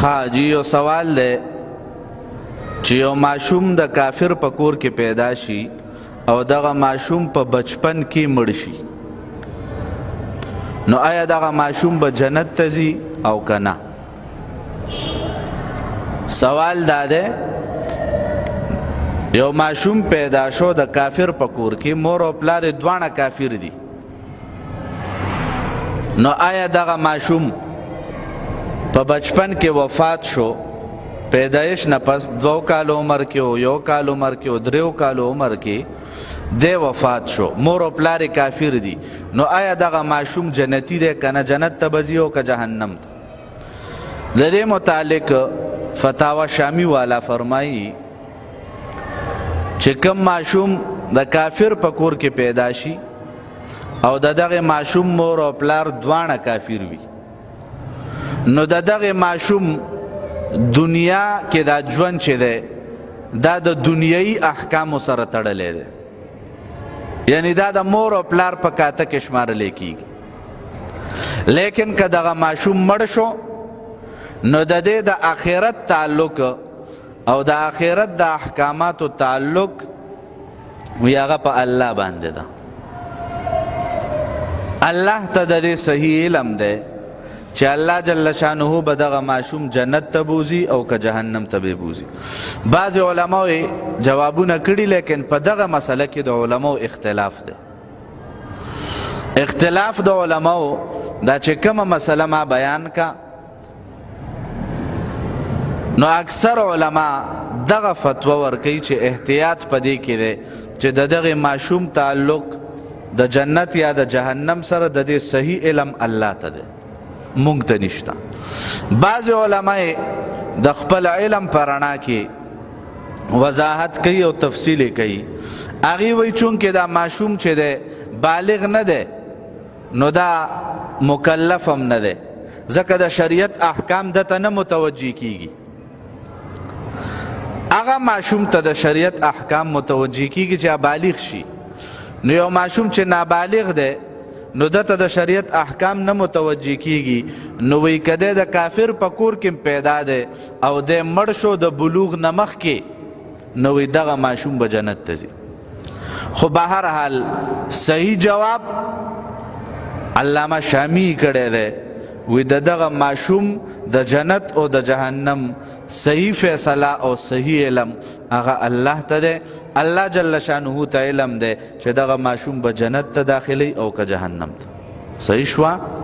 خاجی یو سوال دی چې یو ماشوم د کافر په کور کې پیدا شي او دغه ماشوم په بچپن کې مړ شي، نو آیا دغه ماشوم به جنت ته ځي او که نه؟ سوال دا دی یو ماشوم پیدا شو د کافر په کور کې، مور او پلار دواړه کافر دي، نو آیا دغه ماشوم په بچپن کې وفات شو، پیدایش نه پس 2 کال عمر کې او 1 کال عمر کې او 3 کال عمر کې دی وفات شو، مور او پلار کافر دي، نو آیا دغه ماشوم جنتی دی کنه جنت ته به ځي او که جهنم ته؟ د دې متعلق فتاوا شامی والا فرمایي چې کوم ماشوم د کافر په کور کې پیدا شي او د دغه ماشوم مور او پلار دواړه کافر وي، نو د دغه ماشوم دنیا کې دا ژوند چې دی دا د دنیایي احکامو سره تړلی دی، یعنی دا د مور او پلار په کاته کې شمارلی کیږي، لیکن که دغه ماشوم مړ شو نو د دې د آخرت تعلق او د آخرت د احکاماتو تعلق وی هغه په الله باندې ده، الله ته د دې صحیح علم دی چې الله جل شانه به دغه ماشوم جنت ته بوزي او که جهنم ته به بوزي. بعض علماء جوابونه کړي، لیکن په دغه مسله کې د علماء اختلاف دی. اختلاف د علماء دا چې کومه مسله ما بیان کا، نو اکثر علما دغه فتوا ورکوي چې احتیاط په دې کې دی چې د دغه ماشوم تعلق د جنت یا د جهنم سره د دې صحیح علم الله ته دی، مونږ ته نشته. بعض علما د خپل علم په رڼا کې وضاحت کوي او تفصیل کوي، هغې وایي چونکې دا ماشوم چې دی بالغ نه دی نو دا مکلف هم نه دی، ځکه د شریعت احکام دته نه متوجه کیږي. هغه ماشوم ته د شریعت احکام متوجه کیږي چې بالغ شي، نو یو ماشوم چې نابالغ دی نو دته د شریعت احکام نه متوجه کیږي، نو وی کده د کافر په کور کې پیدا دی او د مړ شو د بلوغ نه مخکې، نو وی دغه ماشوم به جنت ته ځي. خو بهرحال صحیح جواب علامه شامی کړی دی، وی دغه ماشوم د جنت او د جهنم صحیح فیصله او صحیح علم هغه الله ته دی، الله جل شانه ته علم دی چې دغه ماشوم به جنت ته داخلي او که جهنم ته. صحیح شوه؟